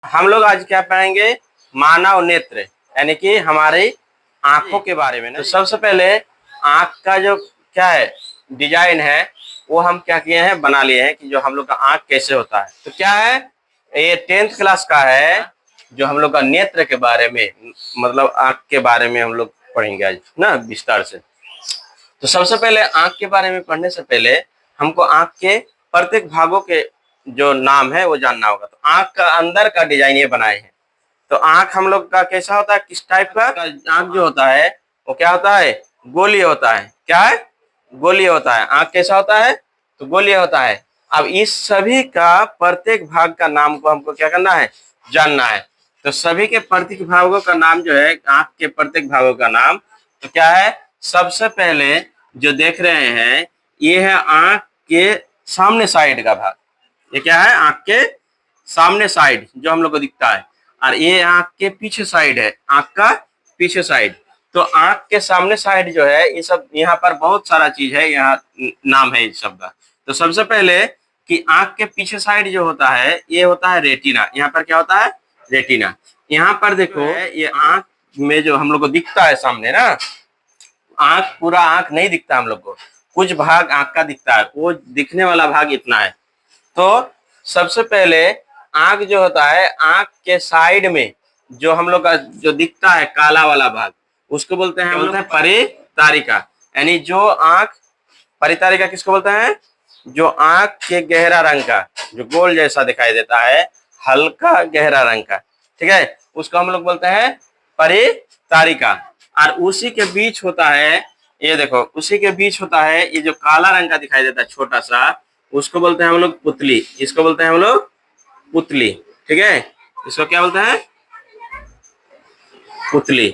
हम लोग आज क्या पढ़ेंगे, मानव नेत्र यानी कि हमारी आंखों के बारे में। तो सबसे पहले आंख का जो क्या है डिजाइन है वो हम क्या किए हैं, बना लिए हैं कि जो हम लोग का आंख कैसे होता है। तो क्या है, ये 10th क्लास का है जो हम लोग का नेत्र के बारे में, मतलब आंख के बारे में हम लोग पढ़ेंगे आज ना विस्तार से। तो सबसे पहले आंख के बारे में पढ़ने से पहले हमको आंख के प्रत्येक भागों के जो नाम है वो जानना होगा। तो आंख का अंदर का डिजाइन ये बनाए हैं। तो आंख हम लोग का कैसा होता है, किस टाइप का आंख जो होता है वो क्या होता है, गोलीय होता है। क्या है, गोलीय होता है। आंख कैसा होता है, तो गोलीय होता है। अब इस सभी का प्रत्येक भाग का नाम को हमको क्या करना है, जानना है। तो सभी के प्रत्येक भागों का नाम जो है, आंख के प्रत्येक भागों का नाम तो क्या है, सबसे पहले जो देख रहे हैं ये है आंख के सामने साइड का भाग। ये क्या है, आंख के सामने साइड जो हम लोग को दिखता है, और ये आंख के पीछे साइड है, आंख का पीछे साइड। तो आंख के सामने साइड जो है ये सब, यहाँ पर बहुत सारा चीज है, यहाँ नाम है इस सब का। तो सबसे पहले कि आंख के पीछे साइड जो होता है ये होता है रेटिना। यहाँ पर क्या होता है, रेटिना। यहाँ पर देखो ये आंख में जो हम लोग को दिखता है सामने ना, आंख पूरा आंख नहीं दिखता हम लोग को, कुछ भाग आंख का दिखता है, वो दिखने वाला भाग इतना है। तो सबसे पहले आंख जो होता है, आंख के साइड में जो हम लोग का जो दिखता है काला वाला भाग, उसको बोलते हैं हम लोग परितारिका। यानी जो आंख, परितारिका किसको बोलते हैं, जो आंख के गहरा रंग का, जो गोल जैसा दिखाई देता है, हल्का गहरा रंग का, ठीक है, उसको हम लोग बोलते हैं परितारिका। और उसी के बीच होता है, ये देखो उसी के बीच होता है ये जो काला रंग का दिखाई देता है छोटा सा, उसको बोलते हैं हम लोग पुतली। इसको बोलते हैं हम लोग पुतली, ठीक है, इसको क्या बोलते हैं, पुतली,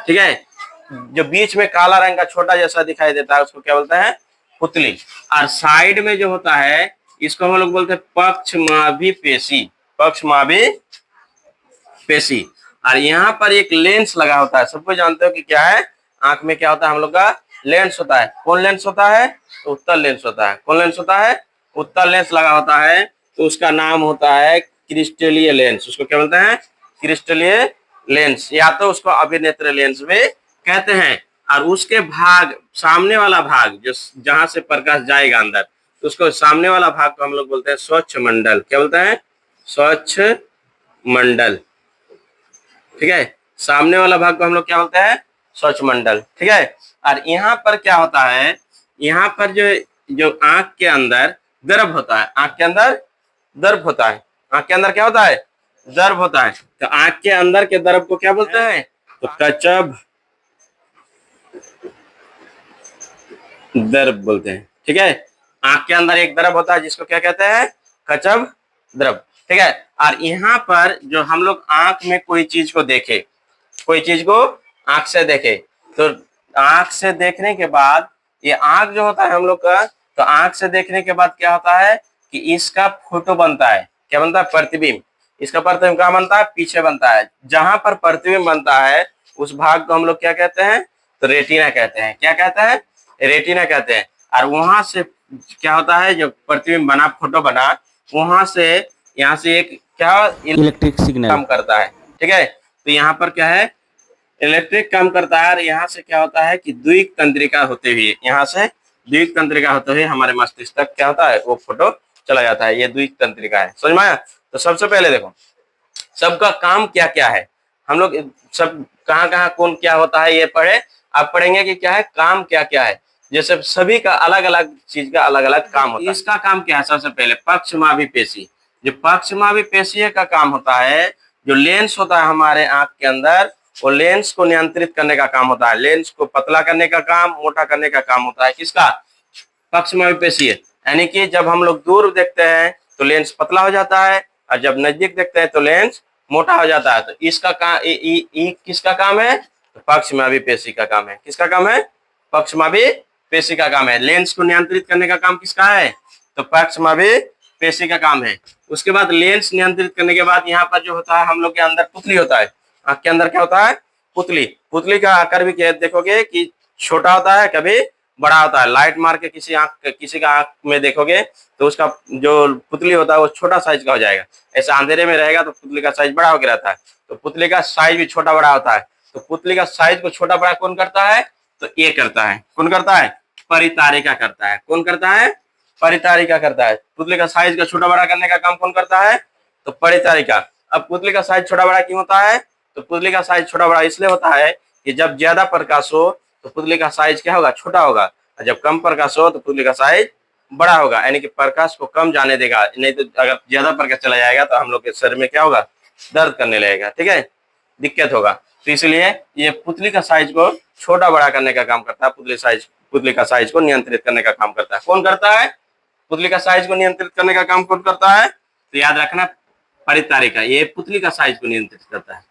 ठीक है। जो बीच में काला रंग का छोटा जैसा दिखाई देता है उसको क्या बोलते हैं, पुतली। और साइड में जो होता है इसको हम लोग बोलते हैं पक्षमाभि पेशी, पक्षमाभि पेशी। और यहाँ पर एक लेंस लगा होता है, सबको जानते हो कि क्या है, आंख में क्या होता है हम लोग का, लेंस होता है। कौन लेंस होता है, तो उत्तल लेंस होता है। कौन लेंस होता है, उत्तल लेंस लगा होता है। तो उसका नाम होता है क्रिस्टलीय लेंस। उसको क्या बोलते हैं, क्रिस्टलीय लेंस, या तो उसको अभिनेत्र लेंस भी कहते हैं। और उसके भाग, सामने वाला भाग जो जहां से प्रकाश जाएगा अंदर, तो उसको सामने वाला भाग को हम लोग बोलते हैं स्वच्छ मंडल। क्या बोलते हैं, स्वच्छ मंडल, ठीक है। सामने वाला भाग को हम लोग क्या बोलते हैं, स्वच्छ मंडल, ठीक है। और यहाँ पर क्या होता है, यहाँ पर जो जो आंख के अंदर गर्भ होता है, आंख के अंदर दर्भ होता है, आंख के अंदर क्या होता है, दर्भ होता है। तो आंख के अंदर के दर्भ को क्या बोलते हैं, तो कचभ दर्भ बोलते हैं, ठीक है। आंख के अंदर एक दर्भ होता है जिसको क्या कहते हैं, कचभ दर्भ, ठीक है। और यहाँ पर जो हम लोग आंख में कोई चीज को देखे, कोई चीज को आंख से देखे, तो आंख से देखने के बाद ये आंख जो होता है हम लोग का, तो आंख से देखने के बाद क्या होता है कि इसका फोटो बनता है। क्या बनता है, प्रतिबिंब। इसका प्रतिबिंब कहाँ बनता है, पीछे बनता है। जहां पर प्रतिबिंब बनता है उस भाग को हम लोग क्या कहते हैं, तो रेटिना कहते हैं। क्या कहते हैं, रेटिना कहते हैं। और वहां से क्या होता है, जो प्रतिबिंब बना, फोटो बना, वहां से यहाँ से एक क्या इलेक्ट्रिक सिग्नल काम करता है, ठीक है। तो यहाँ पर क्या है, इलेक्ट्रिक काम करता है। और यहाँ से क्या होता है कि द्विक तंत्रिका होते हुए, यहाँ से द्विक तंत्रिका होते हुए हमारे मस्तिष्क तक क्या होता है, वो फोटो चला जाता है। ये द्विक तंत्रिका है, समझ में आया। तो सबसे पहले देखो सबका काम क्या क्या है, हम लोग सब कहाँ कहाँ कौन क्या होता है ये पढ़े। अब पढ़ेंगे कि क्या है, काम क्या क्या है। जैसे सभी का अलग अलग चीज का अलग अलग काम होता है। इसका काम क्या है, सबसे पहले पक्षमाभि पेशी। जो पक्षमाभि पेशी का काम होता है, जो लेंस होता है हमारे आंख के अंदर, वो लेंस को नियंत्रित करने का काम होता है। लेंस को पतला करने का काम, मोटा करने का काम होता है किसका, पक्षमाभि पेशी। यानी कि जब हम लोग दूर देखते हैं तो लेंस पतला हो जाता है, और जब नजदीक देखते हैं तो लेंस मोटा हो जाता है। तो इसका काम किसका काम है, तो पक्षमाभि पेशी का काम है। किसका काम है, पक्षमाभि पेशी का काम है। लेंस को नियंत्रित करने का काम किसका है, तो पक्षमाभि पेशी का काम है। उसके बाद लेंस नियंत्रित करने के बाद यहाँ पर जो होता है हम लोग के अंदर पुतली होता है। आंख के अंदर क्या होता है, पुतली। पुतली का आकार भी क्या देखोगे कि छोटा होता है, कभी बड़ा होता है। लाइट मार के किसी का आंख में देखोगे तो उसका जो पुतली होता है वो छोटा साइज का हो जाएगा। ऐसे अंधेरे में रहेगा तो पुतली का साइज बड़ा होकर रहता है। तो पुतली का साइज भी छोटा बड़ा होता है। तो पुतली का साइज को छोटा बड़ा कौन करता है? तो ये करता है। कौन करता है? परितारिका करता है। कौन करता है? परितारिका करता है। पुतली का साइज का छोटा बड़ा करने का काम कौन करता है? तो परितारिका। अब पुतली का साइज छोटा बड़ा क्यों होता है? तो पुतली का साइज छोटा बड़ा इसलिए होता है कि जब ज्यादा प्रकाश हो तो पुतली का साइज क्या होगा? छोटा होगा, और जब कम प्रकाश हो तो पुतली का साइज बड़ा होगा, यानी कि प्रकाश को कम जाने देगा। नहीं तो अगर ज्यादा प्रकाश चला जाएगा तो हम लोग के शरीर में क्या होगा? दर्द करने लगेगा, ठीक है, दिक्कत होगा। तो इसलिए ये पुतली का साइज को छोटा बड़ा करने का काम करता है। पुतली का साइज को नियंत्रित करने का काम करता है। कौन करता है? पुतली का साइज को नियंत्रित करने का काम कौन करता है? तो याद रखना, परितारिका। ये पुतली का साइज को नियंत्रित करता है,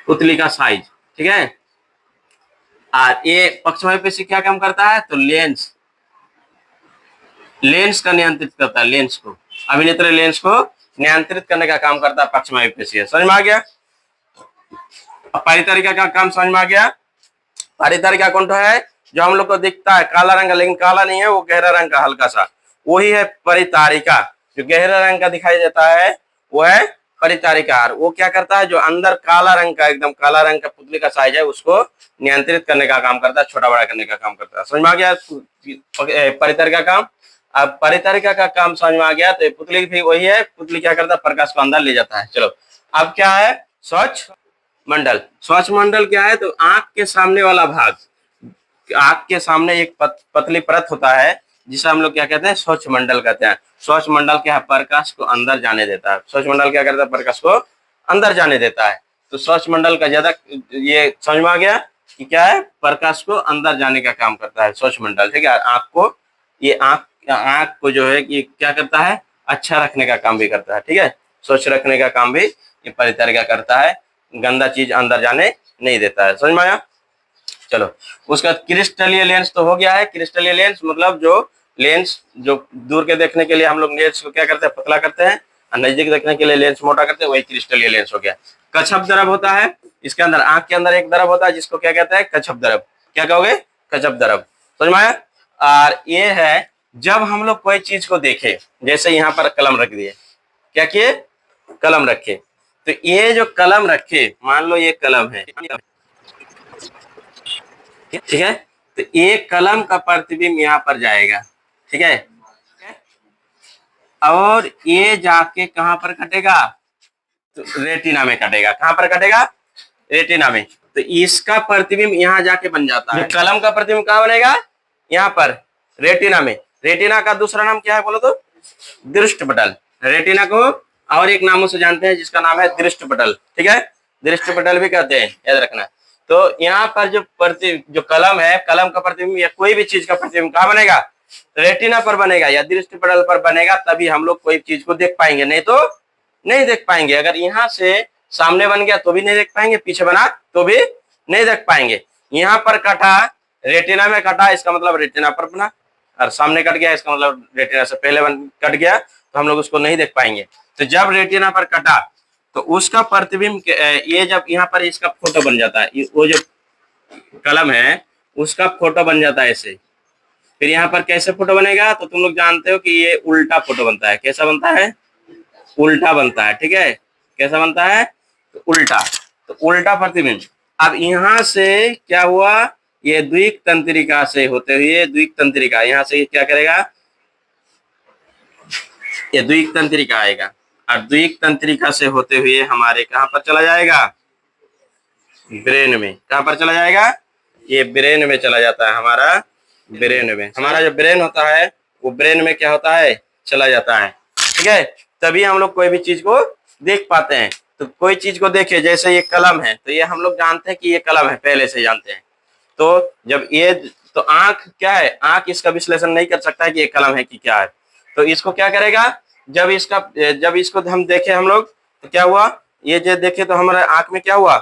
पुतली का साइज, ठीक है। और ये पक्षवायु पेशी क्या काम करता है? तो लेंस का नियंत्रित करता है, लेंस को, अभिनेत्र लेंस को नियंत्रित करने का काम करता है पक्षवायु पेशी। समझ में आ गया? परितारिका का काम समझ में आ गया? परितारिका कौन है? जो हम लोग को दिखता है काला रंग का, लेकिन काला नहीं है, वो गहरा रंग का हल्का सा, वही है परितारिका। जो गहरा रंग का दिखाई देता है वो है परितारिका। वो क्या करता है? जो अंदर काला रंग का, एकदम काला रंग का पुतली का साइज है उसको नियंत्रित करने का काम करता है, छोटा बड़ा करने का काम करता है। समझ में आ गया परितारिका काम? अब परितारिका का काम समझ में आ गया तो पुतली भी वही है। पुतली क्या करता है? प्रकाश को अंदर ले जाता है। चलो, अब क्या है? स्वच्छ मंडल। स्वच्छ मंडल क्या है? तो आंख के सामने वाला भाग, आंख के सामने एक पतली परत होता है जिसे हम लोग क्या कहते हैं? स्वच्छ मंडल कहते हैं। स्वच्छ मंडल क्या है? प्रकाश को अंदर जाने देता है। स्वच्छ मंडल क्या करता है? प्रकाश को अंदर जाने देता है। तो स्वच्छ मंडल का ज्यादा ये समझ में आ गया कि क्या है? प्रकाश को अंदर जाने का काम करता है स्वच्छ मंडल, ठीक है। आंख को, ये आंख को जो है ये क्या करता है? अच्छा रखने का काम भी करता है, ठीक है। स्वच्छ रखने का काम भी ये परितारिका करता है, गंदा चीज अंदर जाने नहीं देता है। समझ में आया? चलो, उसका क्रिस्टलीय लेंस तो हो गया है। क्रिस्टलीय लेंस मतलब जो लेंस जो दूर के देखने के लिए हम लोग लेंस को क्या करते हैं? पतला करते हैं, और नजदीक देखने के लिए लेंस मोटा करते हैं, वही क्रिस्टलीय लेंस हो गया। कच्छप द्रव होता है इसके अंदर, आंख के अंदर एक द्रव होता है जिसको क्या कहते हैं? कच्छप द्रव। क्या कहोगे? कच्छप द्रव। समझ में आया? और ये है जब हम लोग कोई चीज को देखे, जैसे यहाँ पर कलम रख दिए, क्या किए? कलम रखे। तो ये जो कलम रखे, मान लो ये कलम है, ठीक है, तो ये कलम का प्रतिबिंब यहाँ पर जाएगा, ठीक है, और ये जाके कहां पर कटेगा? तो रेटिना में कटेगा। कहां पर कटेगा? रेटिना में। तो इसका प्रतिबिंब यहाँ जाके बन जाता है। कलम का प्रतिबिंब कहाँ बनेगा? यहाँ पर रेटिना में। रेटिना का दूसरा नाम क्या है बोलो तो? दृष्टिपटल। रेटिना को और एक नामों से जानते हैं जिसका नाम है दृष्टिपटल, ठीक है, दृष्टिपटल भी कहते हैं, याद रखना। तो यहाँ पर जो कलम है, कलम का प्रतिबिंब या कोई भी चीज का प्रतिबिंब कहाँ बनेगा? रेटिना पर बनेगा या दृष्टिपटल पर बनेगा, तभी हम लोग कोई चीज को देख पाएंगे, नहीं तो नहीं देख पाएंगे। अगर यहाँ से सामने बन गया तो भी नहीं देख पाएंगे, पीछे बना तो भी नहीं देख पाएंगे। यहाँ पर कटा, रेटिना में कटा, इसका मतलब रेटिना पर बना, और सामने कट गया इसका मतलब रेटिना से पहले कट गया, तो हम लोग उसको नहीं देख पाएंगे। तो जब रेटिना पर कटा तो उसका प्रतिबिंब, ये जब यहाँ पर इसका फोटो बन जाता है, वो जो कलम है उसका फोटो बन जाता है ऐसे। फिर यहाँ पर कैसे फोटो बनेगा? तो तुम लोग जानते हो कि ये उल्टा फोटो बनता है। कैसा बनता है? उल्टा बनता है, ठीक है। कैसा बनता है? तो उल्टा। तो उल्टा प्रतिबिंब। अब यहाँ से क्या हुआ? ये द्विक तंत्रिका से होते हुए, द्विक तंत्रिका यहाँ से क्या करेगा? ये द्विक तंत्रिका आएगा, और द्विक तंत्रिका से होते हुए हमारे कहां पर चला जाएगा? ब्रेन में। कहां पर चला जाएगा? ये ब्रेन में चला जाता है, हमारा ब्रेन में। हमारा जो ब्रेन होता है वो ब्रेन में क्या होता है? चला जाता है, ठीक है। तभी हम लोग कोई भी चीज को देख पाते हैं। तो कोई चीज को देखे, जैसे ये कलम है, तो ये हम लोग जानते हैं कि ये कलम है, पहले से जानते हैं। तो जब ये, तो आंख क्या है? आंख इसका विश्लेषण नहीं कर सकता है कि ये कलम है कि क्या है। तो इसको क्या करेगा? जब इसको हम देखे हम लोग, तो क्या हुआ? ये जो देखे तो हमारे आंख में क्या हुआ?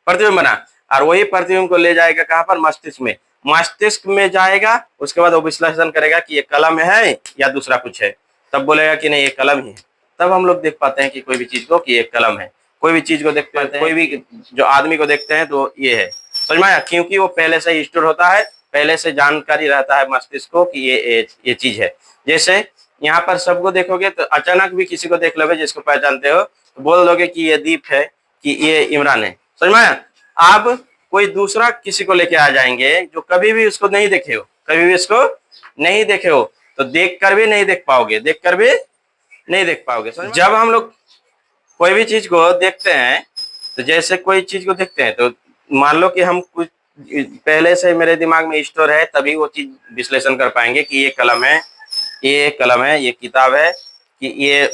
प्रतिबिंब बना, और वही प्रतिबिंब को ले जाएगा कहां पर? मस्तिष्क में। मस्तिष्क में जाएगा, उसके बाद वो विश्लेषण करेगा कि ये कलम है या दूसरा कुछ है, तब बोलेगा कि नहीं ये कलम ही है। तब हम लोग देख पाते हैं कि कोई भी चीज को कि ये कलम है। कोई भी चीज को देखते हैं, कोई भी जो आदमी को देखते हैं तो ये है। समझ में आया? क्योंकि वो पहले से ही स्टोर होता है पहले से जानकारी रहता है मस्तिष्क को कि ये चीज है। जैसे यहाँ पर सबको देखोगे तो अचानक भी किसी को देख लोगे जिसको पहचानते हो तो बोल दोगे कि ये दीप है, कि ये इमरान है। समझ में आया? आप कोई दूसरा किसी को लेके आ जाएंगे जो कभी भी उसको नहीं देखे हो, कभी भी इसको नहीं देखे हो, तो देख कर भी नहीं देख पाओगे, देख कर भी नहीं देख पाओगे। जब हम लोग कोई भी चीज को देखते हैं, तो जैसे कोई चीज को देखते हैं तो मान लो कि हम कुछ पहले से मेरे दिमाग में स्टोर है, तभी वो चीज विश्लेषण कर पाएंगे कि ये कलम है, ये कलम है, ये किताब है, कि ये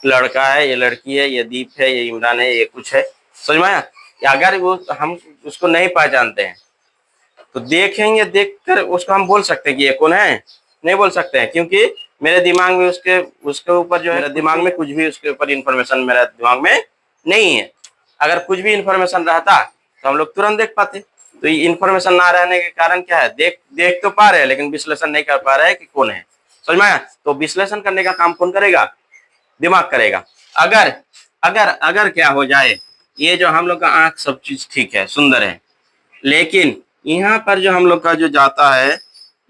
लड़का है, ये लड़की है, ये दीप है, ये इमरान है, ये कुछ है। समझ में आया? अगर वो हम उसको नहीं पहचानते हैं तो देखेंगे, देखकर उसको हम बोल सकते हैं कि ये कौन है? नहीं बोल सकते हैं, क्योंकि मेरे दिमाग में उसके ऊपर जो है, मेरे दिमाग में कुछ भी उसके ऊपर इंफॉर्मेशन मेरे दिमाग में नहीं है। अगर कुछ भी इंफॉर्मेशन रहता तो हम लोग तुरंत देख पाते। तो ये इंफॉर्मेशन ना रहने के कारण क्या है, देख तो पा रहे हैं लेकिन विश्लेषण नहीं कर पा रहे हैं कि कौन है। समझ में आया? तो विश्लेषण करने का काम कौन करेगा? दिमाग करेगा। अगर अगर अगर क्या हो जाए, ये जो हम लोग का आंख सब चीज ठीक है, सुंदर है, लेकिन यहाँ पर जो हम लोग का जो जाता है,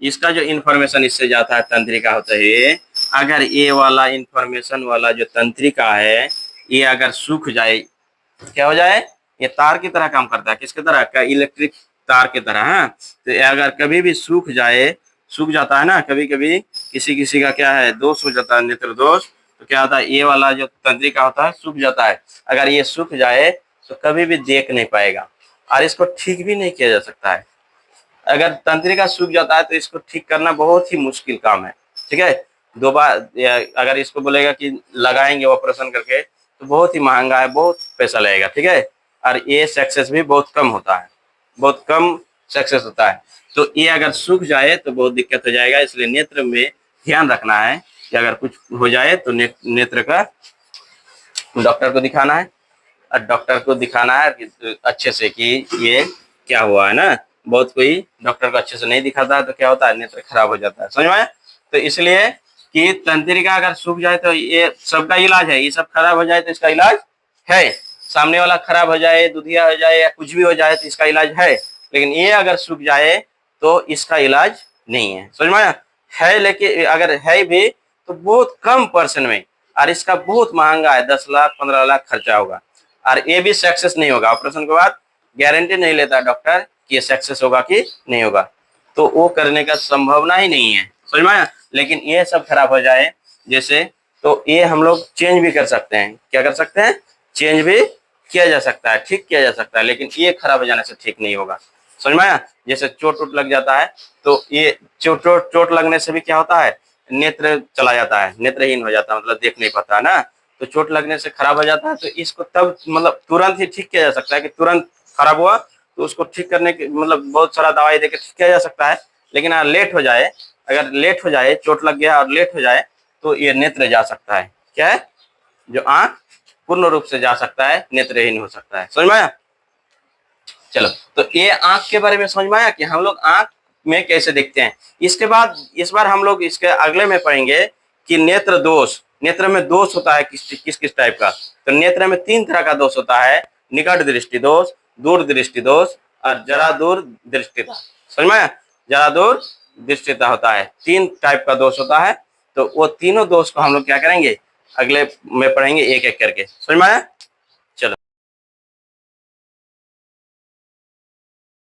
इसका जो इंफॉर्मेशन इससे जाता है, तंत्रिका होता है, अगर ये वाला इंफॉर्मेशन वाला जो तंत्रिका है, ये अगर सूख जाए, क्या हो जाए, ये तार की तरह काम करता है। किसकी तरह का? इलेक्ट्रिक तार की तरह। हाँ, तो ये अगर कभी भी सूख जाए, सूख जाता है ना, कभी कभी किसी किसी का क्या है, दोष हो जाता है, नेत्र दोष, तो क्या होता है, ये वाला जो तंत्रिका होता है सूख जाता है। अगर ये सूख जाए तो कभी भी देख नहीं पाएगा, और इसको ठीक भी नहीं किया जा सकता है। अगर तंत्रिका सूख जाता है तो इसको ठीक करना बहुत ही मुश्किल काम है। ठीक है, दो बार अगर इसको बोलेगा कि लगाएंगे ऑपरेशन करके तो बहुत ही महंगा है, बहुत पैसा लगेगा। ठीक है, और ये सक्सेस भी बहुत कम होता है, बहुत कम सक्सेस होता है। तो ये अगर सूख जाए तो बहुत दिक्कत हो जाएगा। इसलिए नेत्र में ध्यान रखना है कि अगर कुछ हो जाए तो नेत्र का डॉक्टर को दिखाना है, और डॉक्टर को दिखाना है अच्छे से कि ये क्या हुआ है ना। बहुत कोई डॉक्टर को अच्छे से नहीं दिखाता है तो क्या होता है, नेत्र खराब हो जाता है। समझ में आया? तो इसलिए कि तंत्रिका अगर सूख जाए तो ये सबका इलाज है, ये सब खराब हो जाए तो इसका इलाज है। सामने वाला खराब हो जाए, दुधिया हो जाए, या कुछ भी हो जाए तो इसका इलाज है, लेकिन ये अगर सूख जाए तो इसका इलाज नहीं है। समझ में आया? है, लेकिन अगर है भी तो बहुत कम परसेंट में, और इसका बहुत महंगा है, 10 लाख 15 लाख खर्चा होगा, और ये भी सक्सेस नहीं होगा। ऑपरेशन के बाद गारंटी नहीं लेता डॉक्टर कि ये सक्सेस होगा कि नहीं होगा, तो वो करने का संभावना ही नहीं है। समझ में आया? लेकिन ये सब खराब हो जाए जैसे, तो ये हम लोग चेंज भी कर सकते हैं। क्या कर सकते हैं? चेंज भी किया जा सकता है, ठीक किया जा सकता है, लेकिन ये खराब हो जाने से ठीक नहीं होगा। समझ में आया? जैसे चोट लग जाता है तो ये चोट लगने से भी क्या होता है, नेत्र चला जाता है, नेत्रहीन हो जाता है, मतलब देख नहीं पाता है ना। तो चोट लगने से खराब हो जाता है, तो इसको तब मतलब तुरंत ही ठीक किया जा सकता है कि तुरंत खराब हुआ तो उसको ठीक करने के मतलब बहुत सारा दवाई देकर ठीक किया जा सकता है। लेकिन अगर लेट हो जाए, चोट लग गया और लेट हो जाए तो ये नेत्र जा सकता है। क्या है? जो आंख पूर्ण रूप से जा सकता है, नेत्रहीन हो सकता है। समझ में आया? चलो, तो ये आंख के बारे में समझ में आया कि हम लोग आंख में कैसे देखते हैं। इसके बाद इस बार हम लोग इसके अगले में पढ़ेंगे कि नेत्र दोष, नेत्र में दोष होता है किस किस टाइप का। तो नेत्र में 3 तरह का दोष होता है, निकट दृष्टि दोष, दूर दृष्टि दोष, और जरा दूर दृष्टिता। समझ में आया? जरा दूर दृष्टिता होता है, 3 टाइप का दोष होता है। तो वो तीनों दोष को हम लोग क्या करेंगे, अगले में पढ़ेंगे एक एक करके। समझ में आया?